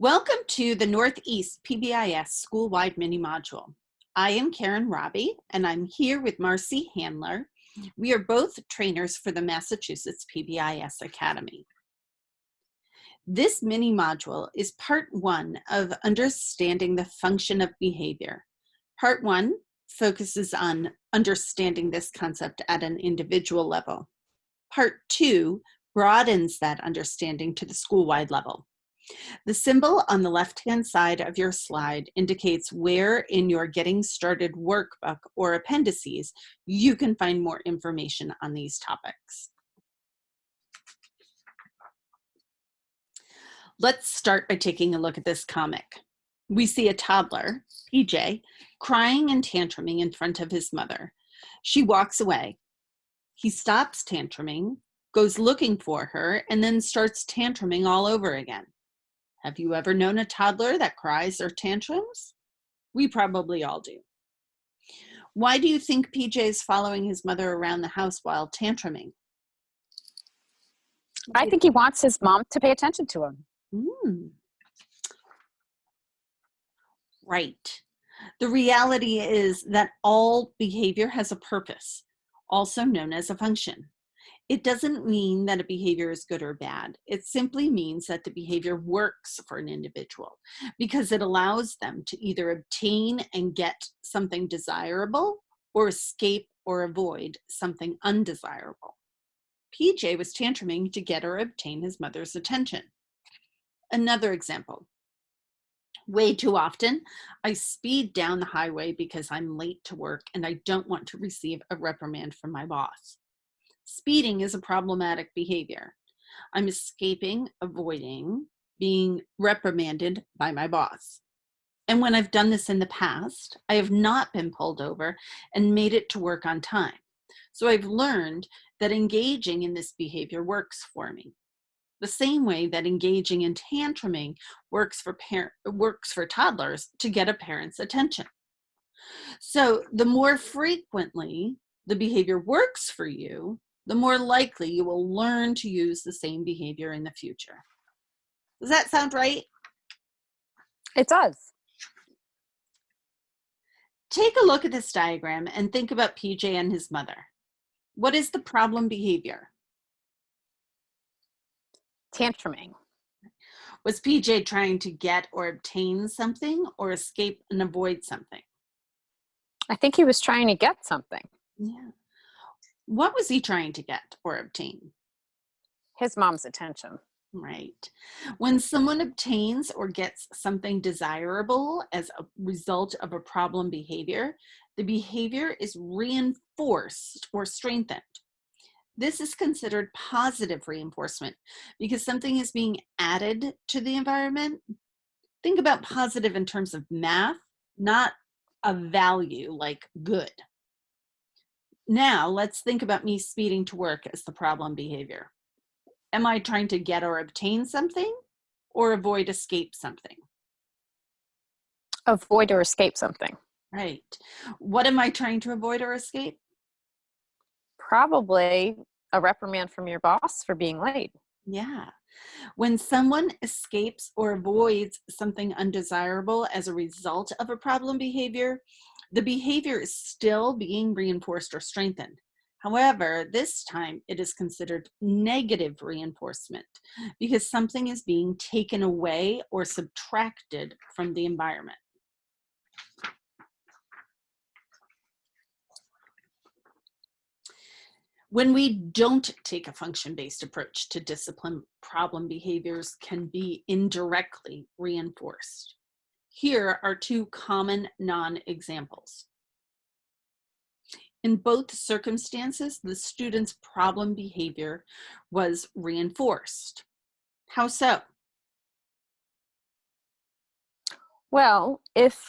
Welcome to the Northeast PBIS School-Wide Mini-Module. I am Karen Robbie, and I'm here with Marcy Handler. We are both trainers for the Massachusetts PBIS Academy. This mini-module is part one of understanding the function of behavior. Part one focuses on understanding this concept at an individual level. Part two broadens that understanding to the school-wide level. The symbol on the left-hand side of your slide indicates where in your Getting Started workbook or appendices you can find more information on these topics. Let's start by taking a look at this comic. We see a toddler, PJ, crying and tantruming in front of his mother. She walks away. He stops tantruming, goes looking for her, and then starts tantruming all over again. Have you ever known a toddler that cries or tantrums? We probably all do. Why do you think PJ is following his mother around the house while tantruming? I think he wants his mom to pay attention to him. Right. The reality is that all behavior has a purpose, also known as a function. It doesn't mean that a behavior is good or bad. It simply means that the behavior works for an individual because it allows them to either obtain and get something desirable or escape or avoid something undesirable. PJ was tantruming to get or obtain his mother's attention. Another example. Way too often, I speed down the highway because I'm late to work and I don't want to receive a reprimand from my boss. Speeding is a problematic behavior. I'm escaping, avoiding being reprimanded by my boss. And when I've done this in the past, I have not been pulled over and made it to work on time. So I've learned that engaging in this behavior works for me. The same way that engaging in tantruming works for toddlers to get a parent's attention. So the more frequently the behavior works for you, the more likely you will learn to use the same behavior in the future. Does that sound right? It does. Take a look at this diagram and think about PJ and his mother. What is the problem behavior? Tantruming. Was PJ trying to get or obtain something or escape and avoid something? I think he was trying to get something. Yeah. What was he trying to get or obtain? His mom's attention. Right. When someone obtains or gets something desirable as a result of a problem behavior, the behavior is reinforced or strengthened. This is considered positive reinforcement because something is being added to the environment. Think about positive in terms of math, not a value like good. Now, let's think about me speeding to work as the problem behavior. Am I trying to get or obtain something or avoid, escape something? Avoid or escape something. Right. What am I trying to avoid or escape? Probably a reprimand from your boss for being late. Yeah. When someone escapes or avoids something undesirable as a result of a problem behavior, the behavior is still being reinforced or strengthened. However, this time it is considered negative reinforcement because something is being taken away or subtracted from the environment. When we don't take a function-based approach to discipline, problem behaviors can be indirectly reinforced. Here are two common non-examples. In both circumstances, the student's problem behavior was reinforced. How so? Well, if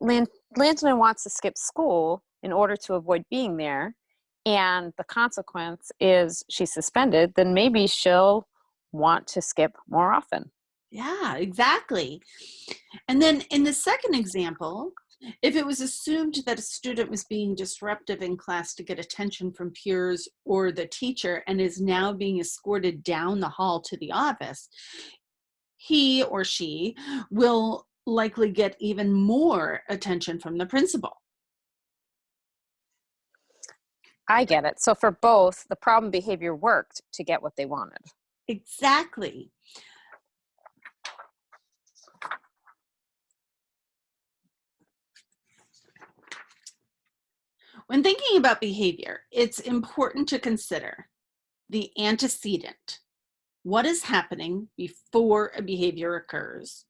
Landon wants to skip school in order to avoid being there, and the consequence is she's suspended, then maybe she'll want to skip more often. Yeah, exactly. And then in the second example, If it was assumed that a student was being disruptive in class to get attention from peers or the teacher and is now being escorted down the hall to the office, he or she will likely get even more attention from the principal. I get it. So for both, the problem behavior worked to get what they wanted. Exactly. When thinking about behavior, it's important to consider the antecedent. What is happening before a behavior occurs?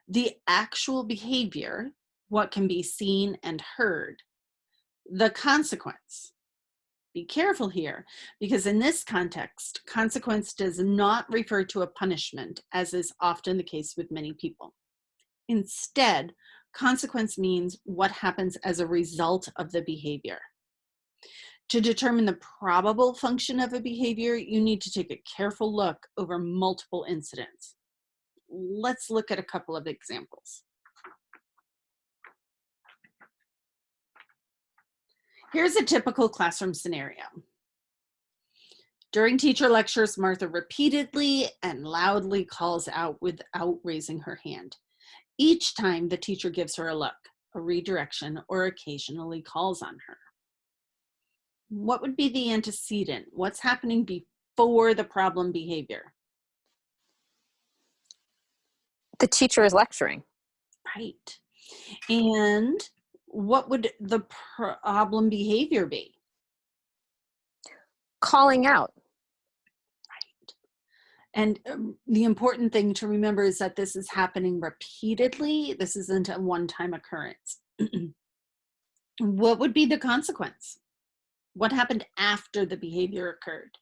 The actual behavior, what can be seen and heard? The consequence. Be careful here, because in this context, consequence does not refer to a punishment, as is often the case with many people. Instead, consequence means what happens as a result of the behavior. To determine the probable function of a behavior, you need to take a careful look over multiple incidents. Let's look at a couple of examples. Here's a typical classroom scenario. During teacher lectures, Martha repeatedly and loudly calls out without raising her hand. Each time the teacher gives her a look, a redirection, or occasionally calls on her. What would be the antecedent? What's happening before the problem behavior? The teacher is lecturing. Right. And what would the problem behavior be? Calling out. Right. And the important thing to remember is that this is happening repeatedly. This isn't a one-time occurrence. What would be the consequence? What happened after the behavior occurred?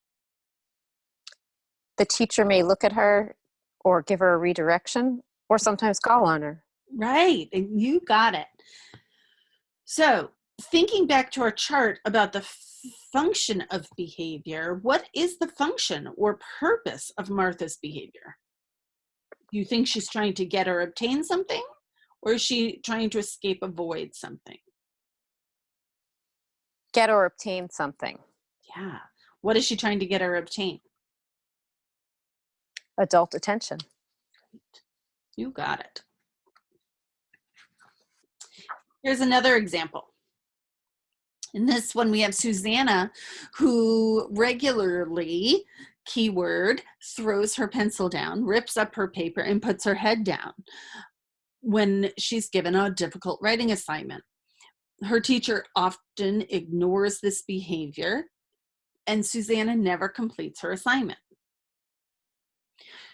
The teacher may look at her or give her a redirection or sometimes call on her. Right, and you got it. So thinking back to our chart about the function of behavior, what is the function or purpose of Martha's behavior? Do you think she's trying to get or obtain something? Or is she trying to escape, avoid something? Get or obtain something. Yeah. What is she trying to get or obtain? Adult attention. You got it. Here's another example. In this one, we have Susanna, who regularly, keyword, throws her pencil down, rips up her paper, and puts her head down when she's given a difficult writing assignment. Her teacher often ignores this behavior, and Susanna never completes her assignment.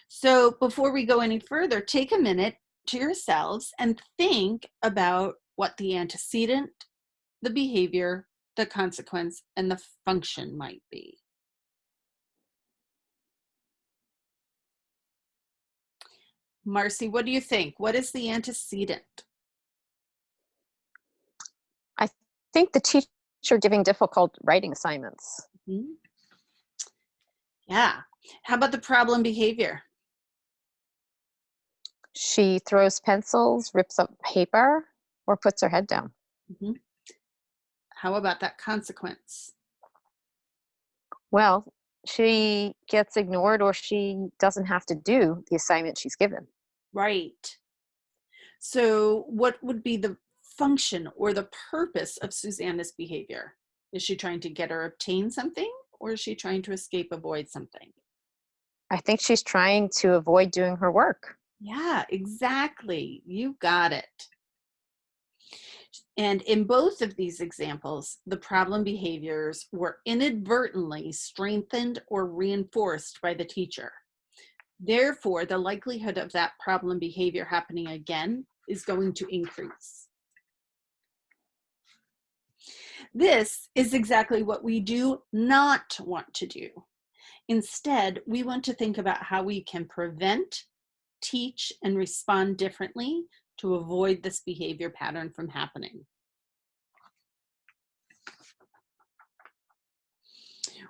So before we go any further, take a minute to yourselves and think about what the antecedent, the behavior, the consequence, and the function might be. Marcy, what do you think? What is the antecedent? I think the teacher giving difficult writing assignments. Mm-hmm. Yeah. How about the problem behavior? She throws pencils, rips up paper, or puts her head down. Mm-hmm. How about that consequence? Well, she gets ignored or she doesn't have to do the assignment she's given. Right. So what would be the function or the purpose of Susanna's behavior? Is she trying to get or obtain something, or is she trying to escape, avoid something? I think she's trying to avoid doing her work. Yeah, exactly. You got it. And in both of these examples, the problem behaviors were inadvertently strengthened or reinforced by the teacher. Therefore, the likelihood of that problem behavior happening again is going to increase. This is exactly what we do not want to do. Instead, we want to think about how we can prevent, teach, and respond differently to avoid this behavior pattern from happening.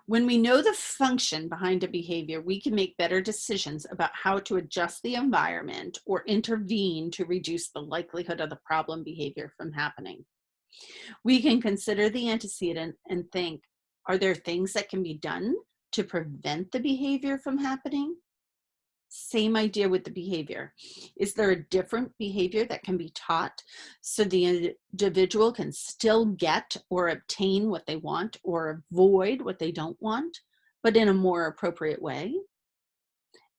When we know the function behind a behavior, we can make better decisions about how to adjust the environment or intervene to reduce the likelihood of the problem behavior from happening. We can consider the antecedent and think, are there things that can be done to prevent the behavior from happening? Same idea with the behavior. Is there a different behavior that can be taught so the individual can still get or obtain what they want or avoid what they don't want, but in a more appropriate way?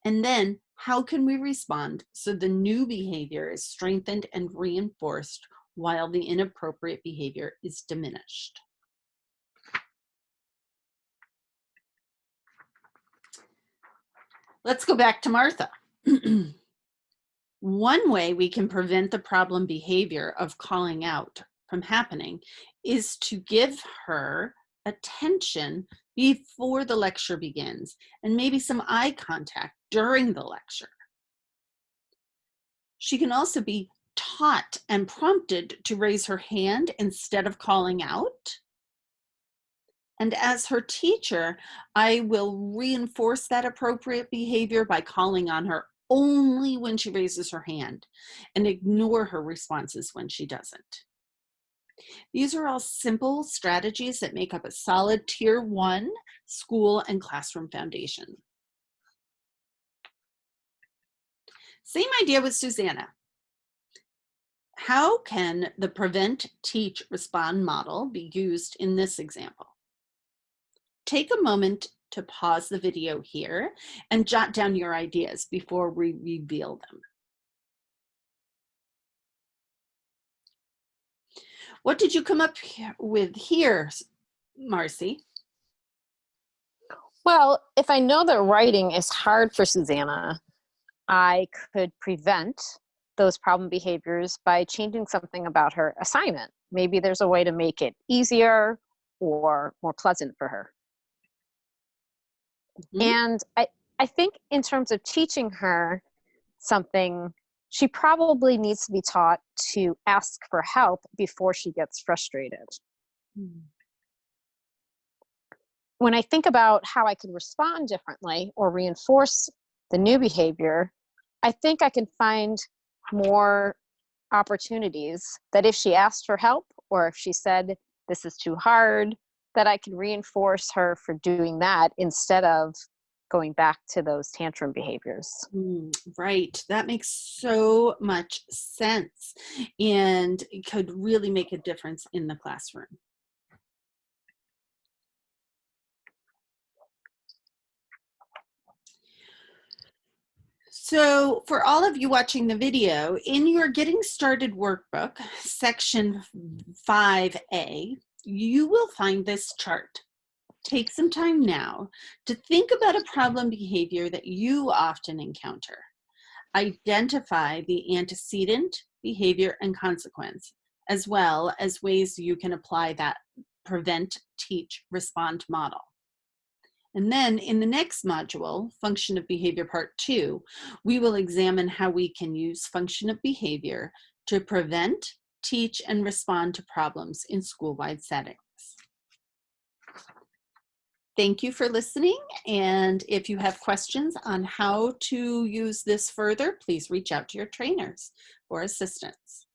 And then how can we respond so the new behavior is strengthened and reinforced while the inappropriate behavior is diminished? Let's go back to Martha. One way we can prevent the problem behavior of calling out from happening is to give her attention before the lecture begins and maybe some eye contact during the lecture. She can also be taught and prompted to raise her hand instead of calling out. And as her teacher, I will reinforce that appropriate behavior by calling on her only when she raises her hand and ignore her responses when she doesn't. These are all simple strategies that make up a solid Tier 1 school and classroom foundation. Same idea with Susanna. How can the prevent, teach, respond model be used in this example? Take a moment to pause the video here and jot down your ideas before we reveal them. What did you come up with here, Marcy? Well, if I know that writing is hard for Susanna, I could prevent those problem behaviors by changing something about her assignment. Maybe there's a way to make it easier or more pleasant for her. And I think in terms of teaching her something, she probably needs to be taught to ask for help before she gets frustrated. When I think about how I can respond differently or reinforce the new behavior, I think I can find more opportunities that if she asked for help or if she said, this is too hard, that I can reinforce her for doing that instead of going back to those tantrum behaviors. Right. That makes so much sense and it could really make a difference in the classroom. So for all of you watching the video, in your Getting Started workbook, section 5A, you will find this chart. Take some time now to think about a problem behavior that you often encounter. Identify the antecedent, behavior, and consequence, as well as ways you can apply that prevent, teach, respond model. And then in the next module, Function of Behavior Part 2, we will examine how we can use function of behavior to prevent, teach, and respond to problems in school-wide settings. Thank you for listening, and if you have questions on how to use this further, please reach out to your trainers for assistance.